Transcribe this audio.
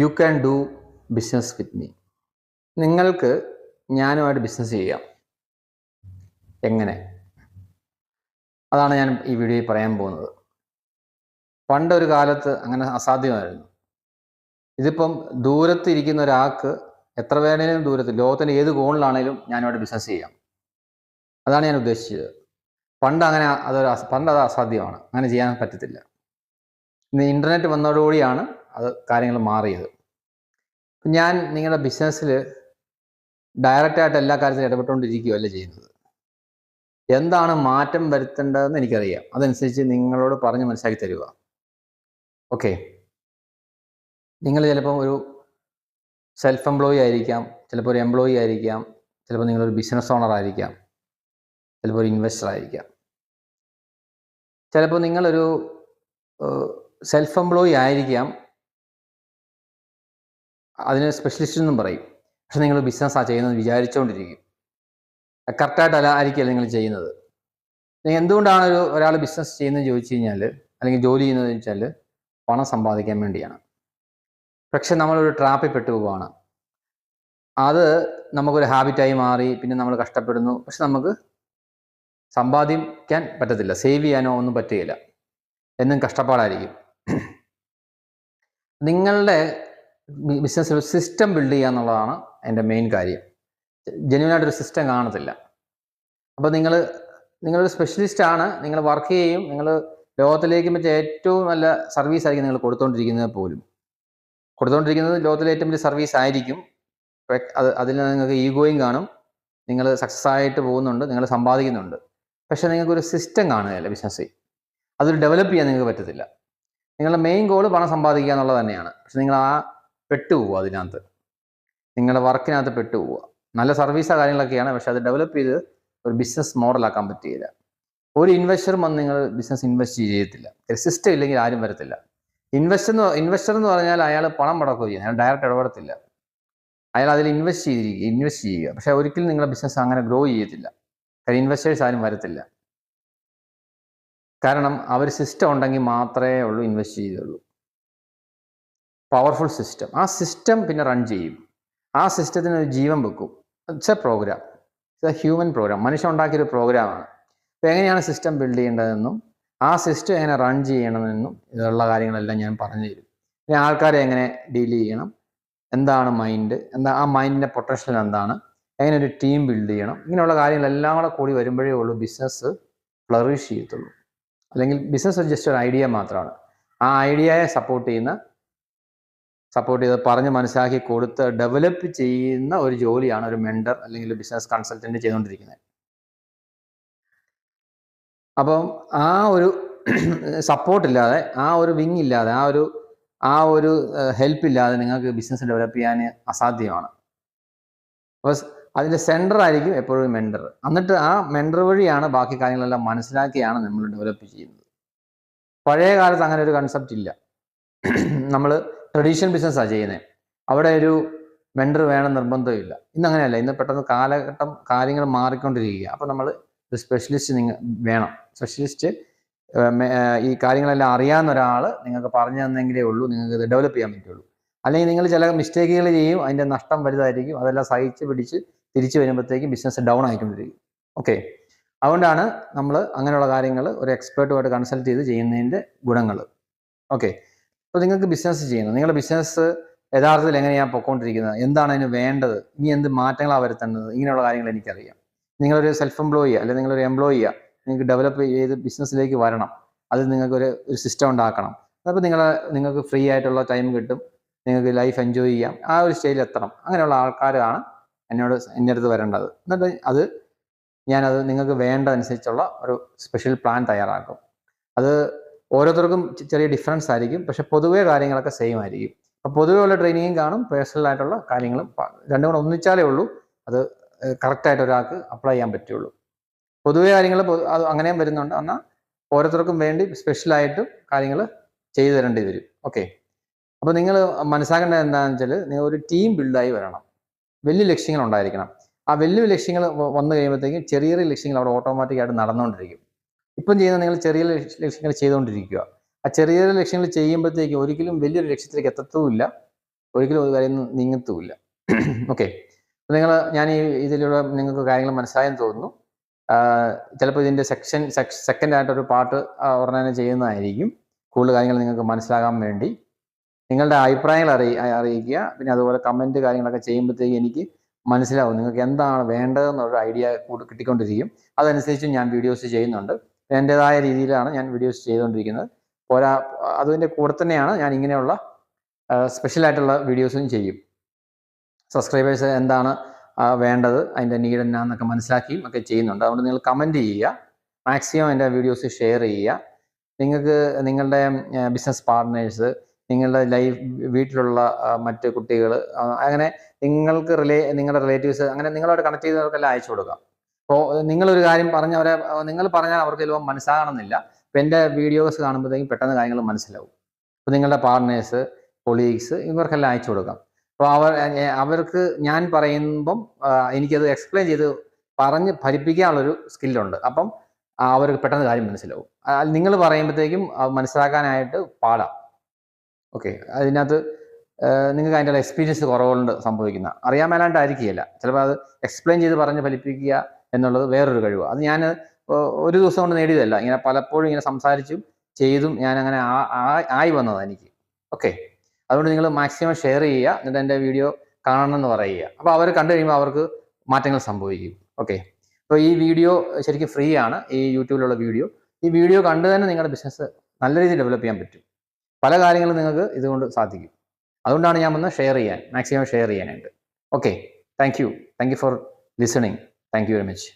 You can do business with me. നിങ്ങൾക്ക് ഞാനുമായിട്ട് business ചെയ്യാം. എങ്ങനെ? അതാണ് ഞാൻ ഈ വീഡിയോയിൽ പറയാൻ പോകുന്നത്. പണ്ടൊരു കാലത്ത് അങ്ങനെ അസാധ്യമായിരുന്നു. ഇതിപ്പം ദൂരത്ത് ഇരിക്കുന്ന ഒരാൾക്ക് എത്ര വേണേലും ദൂരത്ത് ലോകത്തിൻ്റെ ഏത് കോണിലാണേലും ഞാനുമായിട്ട് ബിസിനസ് ചെയ്യാം. അതാണ് ഞാൻ ഉദ്ദേശിച്ചത്. പണ്ട് അത് അസാധ്യമാണ്. അങ്ങനെ ചെയ്യാൻ പറ്റത്തില്ല. ഇന്ന് ഇൻ്റർനെറ്റ് വന്നതോടുകൂടിയാണ് അത് കാര്യങ്ങൾ മാറിയത്. ഞാൻ നിങ്ങളുടെ ബിസിനസ്സിൽ ഡയറക്റ്റായിട്ട് എല്ലാ കാര്യത്തിലും ഇടപെട്ടുകൊണ്ടിരിക്കുകയല്ല ചെയ്യുന്നത്. എന്താണ് മാറ്റം വരുത്തേണ്ടതെന്ന് എനിക്കറിയാം. അതനുസരിച്ച് നിങ്ങളോട് പറഞ്ഞ് മനസ്സിലാക്കി തരിക. ഓക്കെ. നിങ്ങൾ ചിലപ്പോൾ ഒരു സെൽഫ് എംപ്ലോയി ആയിരിക്കാം, ചിലപ്പോൾ ഒരു എംപ്ലോയി ആയിരിക്കാം, ചിലപ്പോൾ നിങ്ങളൊരു ബിസിനസ് ഓണർ ആയിരിക്കാം, ചിലപ്പോൾ ഒരു ഇൻവെസ്റ്റർ ആയിരിക്കാം, ചിലപ്പോൾ നിങ്ങളൊരു സെൽഫ് എംപ്ലോയി ആയിരിക്കാം, അതിന് സ്പെഷ്യലിസ്റ്റ് എന്നും പറയും. പക്ഷെ നിങ്ങൾ ബിസിനസ്സാണ് ചെയ്യുന്നത് വിചാരിച്ചുകൊണ്ടിരിക്കും. കറക്റ്റായിട്ടല്ല ആയിരിക്കില്ല നിങ്ങൾ ചെയ്യുന്നത്. നിങ്ങൾ എന്തുകൊണ്ടാണ് ഒരാൾ ബിസിനസ് ചെയ്യുന്നതെന്ന് ചോദിച്ചു കഴിഞ്ഞാൽ, അല്ലെങ്കിൽ ജോലി ചെയ്യുന്നതെന്ന് വെച്ചാൽ പണം സമ്പാദിക്കാൻ വേണ്ടിയാണ്. പക്ഷെ നമ്മളൊരു ട്രാപ്പിൽ പെട്ടുപോവാണ്. അത് നമുക്കൊരു ഹാബിറ്റായി മാറി. പിന്നെ നമ്മൾ കഷ്ടപ്പെടുന്നു. പക്ഷെ നമുക്ക് സമ്പാദിക്കാൻ പറ്റത്തില്ല. സേവ് ചെയ്യാനോ ഒന്നും പറ്റുകയില്ല. എന്നും കഷ്ടപ്പാടായിരിക്കും. നിങ്ങളുടെ ബിസിനസ്സിൽ ഒരു സിസ്റ്റം ബിൽഡ് ചെയ്യുക എന്നുള്ളതാണ് എൻ്റെ മെയിൻ കാര്യം. ജെന്യുവനായിട്ടൊരു സിസ്റ്റം കാണത്തില്ല. അപ്പോൾ നിങ്ങളൊരു സ്പെഷ്യലിസ്റ്റാണ്. നിങ്ങൾ വർക്ക് ചെയ്യും. നിങ്ങൾ ലോകത്തിലേക്ക് മറ്റേ ഏറ്റവും നല്ല സർവീസ് ആയിരിക്കും നിങ്ങൾ കൊടുത്തുകൊണ്ടിരിക്കുന്നത് ലോകത്തിലെ ഏറ്റവും വലിയ സർവീസ് ആയിരിക്കും. അതിൽ നിങ്ങൾക്ക് ഈഗോയും കാണും. നിങ്ങൾ സക്സസ് ആയിട്ട് പോകുന്നുണ്ട്, നിങ്ങൾ സമ്പാദിക്കുന്നുണ്ട്. പക്ഷേ നിങ്ങൾക്കൊരു സിസ്റ്റം കാണുകയല്ല ബിസിനസ്സിൽ. അതൊരു ഡെവലപ്പ് ചെയ്യാൻ നിങ്ങൾക്ക് പറ്റത്തില്ല. നിങ്ങളുടെ മെയിൻ ഗോൾ പണം സമ്പാദിക്കുക എന്നുള്ളത് തന്നെയാണ്. പക്ഷെ നിങ്ങൾ പെട്ടുപോവുക. അതിനകത്ത് നിങ്ങളുടെ വർക്കിനകത്ത് പെട്ടുപോവുക. നല്ല സർവീസോ കാര്യങ്ങളൊക്കെയാണ്. പക്ഷെ അത് ഡെവലപ്പ് ചെയ്ത് ഒരു ബിസിനസ് മോഡലാക്കാൻ പറ്റുകയില്ല. ഒരു ഇൻവെസ്റ്ററും വന്ന് നിങ്ങൾ ബിസിനസ് ഇൻവെസ്റ്റ് ചെയ്യത്തില്ല. സിസ്റ്റം ഇല്ലെങ്കിൽ ആരും വരത്തില്ല. ഇൻവെസ്റ്റർ എന്ന് പറഞ്ഞാൽ അയാൾ പണം മുടക്കുകയും ചെയ്യും. അയാൾ ഡയറക്റ്റ് ഇടപെടത്തില്ല. അയാൾ അതിൽ ഇൻവെസ്റ്റ് ചെയ്യുക. പക്ഷെ ഒരിക്കലും നിങ്ങളുടെ ബിസിനസ് അങ്ങനെ ഗ്രോ ചെയ്യത്തില്ല. കാര്യം ഇൻവെസ്റ്റേഴ്സ് ആരും വരത്തില്ല. കാരണം അവർ സിസ്റ്റം ഉണ്ടെങ്കിൽ മാത്രമേ ഉള്ളൂ ഇൻവെസ്റ്റ് ചെയ്യുകയുള്ളൂ. Powerful system. ആ സിസ്റ്റം പിന്നെ റൺ ചെയ്യും. ആ സിസ്റ്റത്തിന് ഒരു ജീവൻ വെക്കും. It's a program. It's a human program. മനുഷ്യൻ ഉണ്ടാക്കിയൊരു പ്രോഗ്രാമാണ്. അപ്പോൾ എങ്ങനെയാണ് സിസ്റ്റം ബിൽഡ് ചെയ്യേണ്ടതെന്നും ആ സിസ്റ്റം എങ്ങനെ റൺ ചെയ്യണമെന്നും ഇതുള്ള കാര്യങ്ങളെല്ലാം ഞാൻ പറഞ്ഞു തരും. പിന്നെ ആൾക്കാരെ എങ്ങനെ ഡീൽ ചെയ്യണം, എന്താണ് മൈൻഡ്, ആ മൈൻഡിൻ്റെ പൊട്ടൻഷ്യൽ എന്താണ്, എങ്ങനെ ഒരു ടീം ബിൽഡ് ചെയ്യണം, ഇങ്ങനെയുള്ള കാര്യങ്ങളെല്ലാം കൂടി വരുമ്പോഴേ ഉള്ളൂ ബിസിനസ് ഫ്ലറിഷ് ചെയ്യത്തുള്ളൂ. അല്ലെങ്കിൽ ബിസിനസ് ജസ്റ്റ് ഒരു ഐഡിയ മാത്രമാണ്. ആ ഐഡിയയെ സപ്പോർട്ട് ചെയ്ത് പറഞ്ഞ് മനസ്സിലാക്കി കൊടുത്ത് ഡെവലപ്പ് ചെയ്യുന്ന ഒരു ജോലിയാണ് ഒരു മെൻറ്റർ അല്ലെങ്കിൽ ഒരു ബിസിനസ് കൺസൾട്ടൻറ്റ് ചെയ്തുകൊണ്ടിരിക്കുന്നത്. അപ്പം ആ ഒരു സപ്പോർട്ടില്ലാതെ, ആ ഒരു വിങ് ഇല്ലാതെ, ആ ഒരു ഹെൽപ്പ് ഇല്ലാതെ നിങ്ങൾക്ക് ബിസിനസ് ഡെവലപ്പ് ചെയ്യാൻ അസാധ്യമാണ്. അപ്പോൾ അതിൻ്റെ സെൻറ്റർ ആയിരിക്കും എപ്പോഴും മെൻറ്റർ. എന്നിട്ട് ആ മെൻറ്റർ വഴിയാണ് ബാക്കി കാര്യങ്ങളെല്ലാം മനസ്സിലാക്കിയാണ് നമ്മൾ ഡെവലപ്പ് ചെയ്യുന്നത്. പഴയ കാലത്ത് അങ്ങനെ ഒരു കൺസെപ്റ്റ് ഇല്ല. നമ്മൾ ട്രഡീഷണൽ ബിസിനസ്സാണ് ചെയ്യുന്നത്. അവിടെ ഒരു മെൻറ്റർ വേണം നിർബന്ധമില്ല. ഇന്ന് അങ്ങനെയല്ല. ഇന്ന് പെട്ടെന്ന് കാര്യങ്ങൾ മാറിക്കൊണ്ടിരിക്കുക. അപ്പോൾ നമ്മൾ ഒരു സ്പെഷ്യലിസ്റ്റ് വേണം. സ്പെഷ്യലിസ്റ്റ് ഈ കാര്യങ്ങളെല്ലാം അറിയാവുന്ന ഒരാൾ നിങ്ങൾക്ക് പറഞ്ഞു തന്നെങ്കിലേ ഉള്ളൂ നിങ്ങൾക്ക് ഇത് ഡെവലപ്പ് ചെയ്യാൻ പറ്റുള്ളൂ. അല്ലെങ്കിൽ നിങ്ങൾ ചില മിസ്റ്റേക്കുകൾ ചെയ്യും, അതിൻ്റെ നഷ്ടം വലുതായിരിക്കും. അതെല്ലാം സഹിച്ച് പിടിച്ച് തിരിച്ചു വരുമ്പോഴത്തേക്കും ബിസിനസ് ഡൗൺ ആയിക്കൊണ്ടിരിക്കും. ഓക്കെ. അതുകൊണ്ടാണ് നമ്മൾ അങ്ങനെയുള്ള കാര്യങ്ങൾ ഒരു എക്സ്പേർട്ടുമായിട്ട് കൺസൾട്ട് ചെയ്ത് ചെയ്യുന്നതിൻ്റെ ഗുണങ്ങൾ. ഓക്കെ. അപ്പോൾ നിങ്ങൾക്ക് ബിസിനസ് ചെയ്യണം. നിങ്ങളുടെ ബിസിനസ് യഥാർത്ഥത്തിൽ എങ്ങനെയാണ് പൊയ്ക്കൊണ്ടിരിക്കുന്നത്, എന്താണ് അതിന് വേണ്ടത്, ഇനി എന്ത് മാറ്റങ്ങളാണ് വരുത്തേണ്ടത്, ഇങ്ങനെയുള്ള കാര്യങ്ങൾ എനിക്കറിയാം. നിങ്ങളൊരു സെൽഫ് എംപ്ലോയി അല്ലെങ്കിൽ നിങ്ങളൊരു എംപ്ലോയിയാ, നിങ്ങൾക്ക് ഡെവലപ്പ് ചെയ്ത് ബിസിനസ്സിലേക്ക് വരണം. അത് നിങ്ങൾക്കൊരു സിസ്റ്റം ഉണ്ടാക്കണം. അപ്പോൾ നിങ്ങൾക്ക് ഫ്രീ ആയിട്ടുള്ള ടൈം കിട്ടും, നിങ്ങൾക്ക് ലൈഫ് എൻജോയ് ചെയ്യാം. ആ ഒരു സ്റ്റേജിൽ എത്തണം. അങ്ങനെയുള്ള ആൾക്കാരാണ് എൻ്റെ അടുത്ത് വരേണ്ടത്. എന്നിട്ട് ഞാനത് നിങ്ങൾക്ക് വേണ്ടതനുസരിച്ചുള്ള ഒരു സ്പെഷ്യൽ പ്ലാൻ തയ്യാറാക്കും. അത് ഓരോരുത്തർക്കും ചെറിയ ഡിഫറൻസ് ആയിരിക്കും. പക്ഷെ പൊതുവേ കാര്യങ്ങളൊക്കെ സെയിം ആയിരിക്കും. അപ്പോൾ പൊതുവേ ഉള്ള ട്രെയിനിങ്ങും കാണും, പേഴ്സണലായിട്ടുള്ള കാര്യങ്ങളും. രണ്ടും കൂടെ ഒന്നിച്ചാലേ ഉള്ളൂ അത് കറക്റ്റായിട്ട് ഒരാൾക്ക് അപ്ലൈ ചെയ്യാൻ പറ്റുള്ളൂ. പൊതുവേ കാര്യങ്ങൾ അത് അങ്ങനെയും വരുന്നുണ്ട്. എന്നാൽ ഓരോരുത്തർക്കും വേണ്ടി സ്പെഷ്യലായിട്ട് കാര്യങ്ങൾ ചെയ്തു തരേണ്ടി വരും. ഓക്കെ. അപ്പോൾ നിങ്ങൾ മനസ്സിലാക്കേണ്ടത് എന്താണെന്ന് വെച്ചാൽ, നിങ്ങൾ ഒരു ടീം ബിൽഡായി വരണം. വലിയ ലക്ഷ്യങ്ങൾ ഉണ്ടായിരിക്കണം. ആ വലിയ ലക്ഷ്യങ്ങൾ വന്നു കഴിയുമ്പോഴത്തേക്കും ചെറിയ ലക്ഷ്യങ്ങൾ അവിടെ ഓട്ടോമാറ്റിക്കായിട്ട് നടന്നുകൊണ്ടിരിക്കും. ഇപ്പം ചെയ്യുന്ന നിങ്ങൾ ചെറിയ ലക്ഷ്യങ്ങൾ ചെയ്തുകൊണ്ടിരിക്കുക. ആ ചെറിയ ലക്ഷ്യങ്ങൾ ചെയ്യുമ്പോഴത്തേക്കും ഒരിക്കലും വലിയൊരു ലക്ഷ്യത്തിലേക്ക് എത്തത്തുമില്ല. ഒരിക്കലും ഒരു കാര്യം നീങ്ങത്തുമില്ല. ഓക്കെ, ഞാൻ ഇതിലൂടെ നിങ്ങൾക്ക് കാര്യങ്ങൾ മനസ്സിലായെന്ന് തോന്നുന്നു. ചിലപ്പോൾ ഇതിൻ്റെ സെക്കൻഡ് ആയിട്ടൊരു പാർട്ട് ഉടനെ തന്നെ ചെയ്യുന്നതായിരിക്കും, കൂടുതൽ കാര്യങ്ങൾ നിങ്ങൾക്ക് മനസ്സിലാകാൻ വേണ്ടി. നിങ്ങളുടെ അഭിപ്രായങ്ങൾ അറിയിക്കുക. പിന്നെ അതുപോലെ കമൻറ്റ് കാര്യങ്ങളൊക്കെ ചെയ്യുമ്പോഴത്തേക്ക് എനിക്ക് മനസ്സിലാവും നിങ്ങൾക്ക് എന്താണ് വേണ്ടതെന്നൊരു ഐഡിയ കിട്ടിക്കൊണ്ടിരിക്കും. അതനുസരിച്ച് ഞാൻ വീഡിയോസ് ചെയ്യുന്നുണ്ട്. എൻ്റെതായ രീതിയിലാണ് ഞാൻ വീഡിയോസ് ചെയ്തുകൊണ്ടിരിക്കുന്നത്. അതിൻ്റെ കൂടെ തന്നെയാണ് ഞാൻ ഇങ്ങനെയുള്ള സ്പെഷ്യലായിട്ടുള്ള വീഡിയോസും ചെയ്യും. സബ്സ്ക്രൈബേഴ്സ് എന്താണ് വേണ്ടത്, അതിൻ്റെ നീഡ് എന്നാന്നൊക്കെ മനസ്സിലാക്കിയും ഒക്കെ ചെയ്യുന്നുണ്ട്. അതുകൊണ്ട് നിങ്ങൾ കമൻറ്റ് ചെയ്യുക, മാക്സിമം എൻ്റെ വീഡിയോസ് ഷെയർ ചെയ്യുക. നിങ്ങൾക്ക് നിങ്ങളുടെ ബിസിനസ് പാർട്ട്നേഴ്സ്, നിങ്ങളുടെ വീട്ടിലുള്ള മറ്റ് കുട്ടികൾ, അങ്ങനെ നിങ്ങളുടെ റിലേറ്റീവ്സ്, അങ്ങനെ നിങ്ങളോട് കണക്ട് ചെയ്തവർക്കെല്ലാം അയച്ചു കൊടുക്കാം. അപ്പോൾ നിങ്ങളൊരു കാര്യം നിങ്ങൾ പറഞ്ഞാൽ അവർക്ക് ചിലപ്പോൾ മനസ്സിലാകണമെന്നില്ല. അപ്പോൾ എൻ്റെ വീഡിയോസ് കാണുമ്പോഴത്തേക്കും പെട്ടെന്ന് കാര്യങ്ങൾ മനസ്സിലാവും. അപ്പോൾ നിങ്ങളുടെ പാർട്ട്നേഴ്സ്, കൊളീഗ്സ്, ഇവർക്കെല്ലാം അയച്ചു കൊടുക്കാം. അപ്പോൾ അവർക്ക് ഞാൻ പറയുമ്പം എനിക്കത് എക്സ്പ്ലെയിൻ ചെയ്ത് പറഞ്ഞ് ഫലിപ്പിക്കാനുള്ളൊരു സ്കില്ലുണ്ട്. അപ്പം അവർക്ക് പെട്ടെന്ന് കാര്യം മനസ്സിലാവും. നിങ്ങൾ പറയുമ്പോഴത്തേക്കും മനസ്സിലാക്കാനായിട്ട് പാടാം. ഓക്കെ, അതിനകത്ത് നിങ്ങൾക്ക് അതിൻ്റെ എക്സ്പീരിയൻസ് കുറവുകൊണ്ട് സംഭവിക്കുന്ന അറിയാൻ മേലാണ്ടായിരിക്കുകയില്ല. ചിലപ്പോൾ അത് എക്സ്പ്ലെയിൻ ചെയ്ത് പറഞ്ഞ് ഫലിപ്പിക്കുക എന്നുള്ളത് വേറൊരു കഴിവാണ്. അത് ഞാൻ ഒരു ദിവസം കൊണ്ട് നേടിയതല്ല. ഇങ്ങനെ പലപ്പോഴും ഇങ്ങനെ സംസാരിച്ചും ചെയ്തും ഞാൻ അങ്ങനെ ആയി വന്നതാണ് എനിക്ക്. ഓക്കെ, അതുകൊണ്ട് നിങ്ങൾ മാക്സിമം ഷെയർ ചെയ്യുക, എന്നിട്ട് എൻ്റെ വീഡിയോ കാണണമെന്ന് പറയുക. അപ്പോൾ അവർ കണ്ടു കഴിയുമ്പോൾ അവർക്ക് മാറ്റങ്ങൾ സംഭവിക്കും. ഓക്കെ, അപ്പോൾ ഈ വീഡിയോ ശരിക്കും ഫ്രീ ആണ്, ഈ യൂട്യൂബിലുള്ള വീഡിയോ. ഈ വീഡിയോ കണ്ടു തന്നെ നിങ്ങളുടെ ബിസിനസ് നല്ല രീതിയിൽ ഡെവലപ്പ് ചെയ്യാൻ പറ്റും. പല കാര്യങ്ങളും നിങ്ങൾക്ക് ഇതുകൊണ്ട് സാധിക്കും. അതുകൊണ്ടാണ് ഞാൻ മാക്സിമം ഷെയർ ചെയ്യാനായിട്ട്. Okay, thank you for listening. Thank you very much.